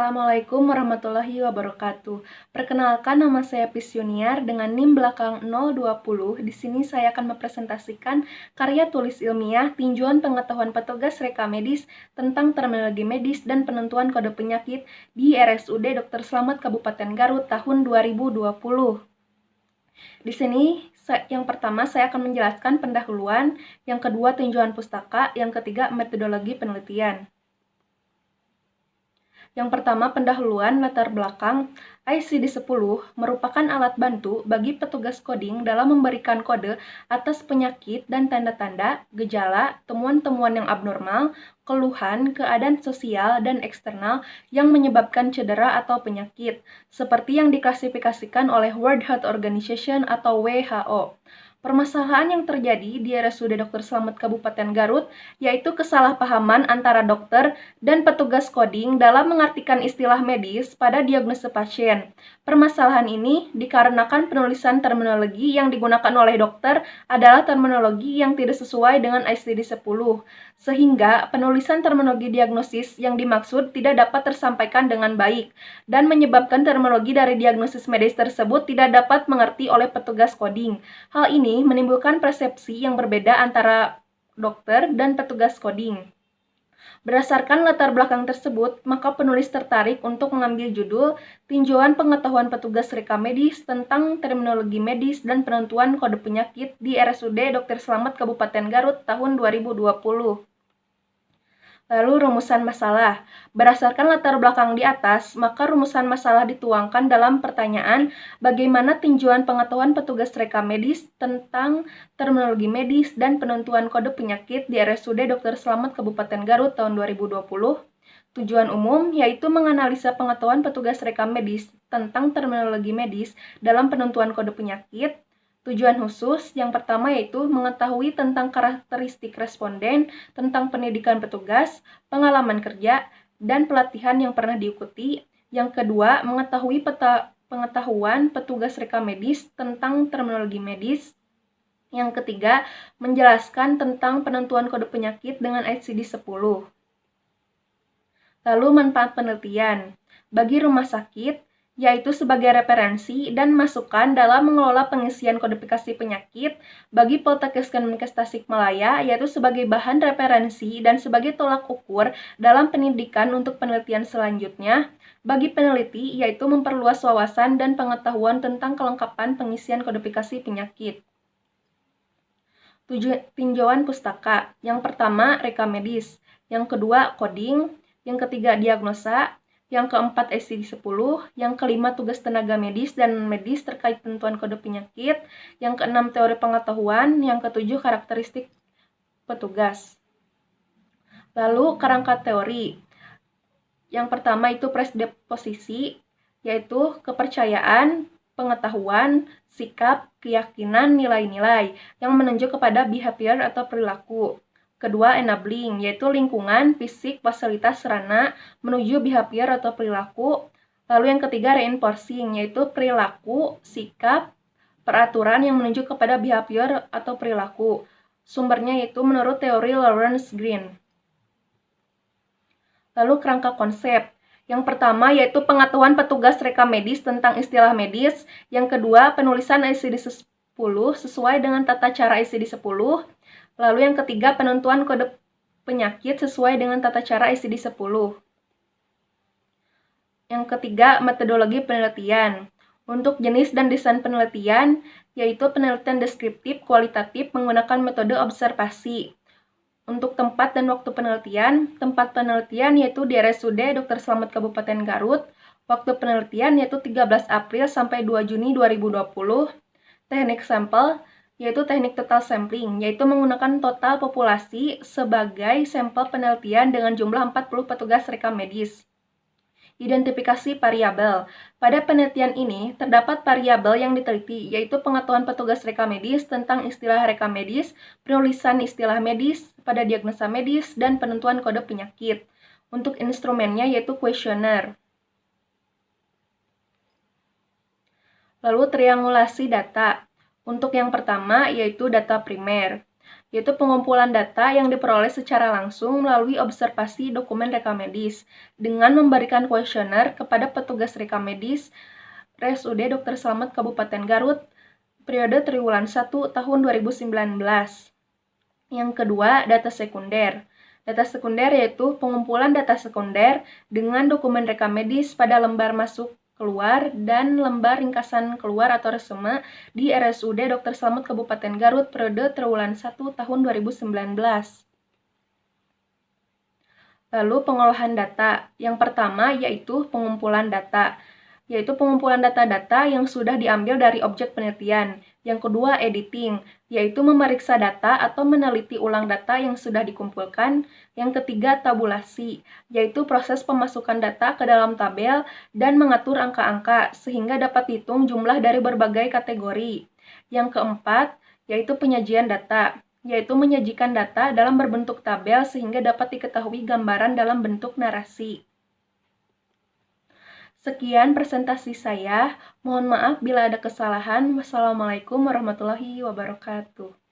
Assalamualaikum warahmatullahi wabarakatuh. Perkenalkan, nama saya Pisyuniar dengan NIM belakang 020. Di sini saya akan mempresentasikan karya tulis ilmiah tinjauan pengetahuan petugas reka medis tentang terminologi medis dan penentuan kode penyakit di RSUD Dr. Slamet Kabupaten Garut tahun 2020. Di sini yang pertama saya akan menjelaskan pendahuluan, yang kedua tinjauan pustaka, yang ketiga metodologi penelitian. Yang pertama, pendahuluan latar belakang. ICD-10 merupakan alat bantu bagi petugas coding dalam memberikan kode atas penyakit dan tanda-tanda, gejala, temuan-temuan yang abnormal, keluhan, keadaan sosial dan eksternal yang menyebabkan cedera atau penyakit, seperti yang diklasifikasikan oleh World Health Organization atau WHO. Permasalahan yang terjadi di RSUD Dr. Slamet Kabupaten Garut yaitu kesalahpahaman antara dokter dan petugas coding dalam mengartikan istilah medis pada diagnosa pasien. Permasalahan ini dikarenakan penulisan terminologi yang digunakan oleh dokter adalah terminologi yang tidak sesuai dengan ICD-10, sehingga penulisan terminologi diagnosis yang dimaksud tidak dapat tersampaikan dengan baik dan menyebabkan terminologi dari diagnosis medis tersebut tidak dapat mengerti oleh petugas coding. Hal ini menimbulkan persepsi yang berbeda antara dokter dan petugas coding. Berdasarkan latar belakang tersebut, maka penulis tertarik untuk mengambil judul Tinjauan Pengetahuan Petugas Reka Medis tentang Terminologi Medis dan Penentuan Kode Penyakit di RSUD Dr. Slamet Kabupaten Garut tahun 2020. Lalu rumusan masalah. Berdasarkan latar belakang di atas, maka rumusan masalah dituangkan dalam pertanyaan bagaimana tinjauan pengetahuan petugas reka medis tentang terminologi medis dan penentuan kode penyakit di RSUD Dr. Slamet Kabupaten Garut tahun 2020. Tujuan umum yaitu menganalisa pengetahuan petugas reka medis tentang terminologi medis dalam penentuan kode penyakit. Tujuan khusus yang pertama yaitu mengetahui tentang karakteristik responden, tentang pendidikan petugas, pengalaman kerja, dan pelatihan yang pernah diikuti. Yang kedua, mengetahui pengetahuan petugas reka medis tentang terminologi medis. Yang ketiga, menjelaskan tentang penentuan kode penyakit dengan ICD-10. Lalu manfaat penelitian. Bagi rumah sakit, yaitu sebagai referensi dan masukan dalam mengelola pengisian kodifikasi penyakit, bagi Poltekkes Kemenkes Tasikmalaya, yaitu sebagai bahan referensi dan sebagai tolak ukur dalam pendidikan untuk penelitian selanjutnya, bagi peneliti, yaitu memperluas wawasan dan pengetahuan tentang kelengkapan pengisian kodifikasi penyakit. Tinjauan pustaka. Yang pertama, reka medis. Yang kedua, coding. Yang ketiga, diagnosa. Yang keempat, ICD-10, yang kelima, tugas tenaga medis dan medis terkait penentuan kode penyakit, yang keenam, teori pengetahuan, yang ketujuh, karakteristik petugas. Lalu, kerangka teori. Yang pertama itu presupposisi, yaitu kepercayaan, pengetahuan, sikap, keyakinan, nilai-nilai, yang menunjuk kepada behavior atau perilaku. Kedua, enabling, yaitu lingkungan, fisik, fasilitas, sarana, menuju behavior atau perilaku. Lalu yang ketiga, reinforcing, yaitu perilaku, sikap, peraturan yang menuju kepada behavior atau perilaku. Sumbernya yaitu menurut teori Lawrence Green. Lalu kerangka konsep. Yang pertama yaitu pengetahuan petugas reka medis tentang istilah medis. Yang kedua, penulisan ICD-10 sesuai dengan tata cara ICD-10. Lalu yang ketiga, penentuan kode penyakit sesuai dengan tata cara ICD-10. Yang ketiga, metodologi penelitian. Untuk jenis dan desain penelitian, yaitu penelitian deskriptif, kualitatif menggunakan metode observasi. Untuk tempat dan waktu penelitian, tempat penelitian yaitu di RSUD Dr. Slamet Kabupaten Garut. Waktu penelitian yaitu 13 April sampai 2 Juni 2020. Teknik sampel yaitu teknik total sampling, yaitu menggunakan total populasi sebagai sampel penelitian dengan jumlah 40 petugas reka medis. Identifikasi variabel. Pada penelitian ini, terdapat variabel yang diteliti, yaitu pengetahuan petugas reka medis tentang istilah reka medis, penulisan istilah medis pada diagnosa medis, dan penentuan kode penyakit. Untuk instrumennya yaitu kuesioner. Lalu triangulasi data. Untuk yang pertama yaitu data primer. yaitu pengumpulan data yang diperoleh secara langsung melalui observasi dokumen rekam medis dengan memberikan kuesioner kepada petugas rekam medis RSUD Dr. Slamet Kabupaten Garut periode triwulan 1 tahun 2019. Yang kedua, data sekunder. Data sekunder yaitu pengumpulan data sekunder dengan dokumen rekam medis pada lembar masuk keluar dan lembar ringkasan keluar atau resume di RSUD Dr. Slamet Kabupaten Garut periode triwulan 1 tahun 2019. Lalu pengolahan data. Yang pertama yaitu pengumpulan data, yaitu pengumpulan data-data yang sudah diambil dari objek penelitian. Yang kedua, editing, yaitu memeriksa data atau meneliti ulang data yang sudah dikumpulkan. Yang ketiga, tabulasi, yaitu proses pemasukan data ke dalam tabel dan mengatur angka-angka sehingga dapat dihitung jumlah dari berbagai kategori. Yang keempat, yaitu penyajian data, yaitu menyajikan data dalam berbentuk tabel sehingga dapat diketahui gambaran dalam bentuk narasi. Sekian presentasi saya. Mohon maaf bila ada kesalahan. Wassalamualaikum warahmatullahi wabarakatuh.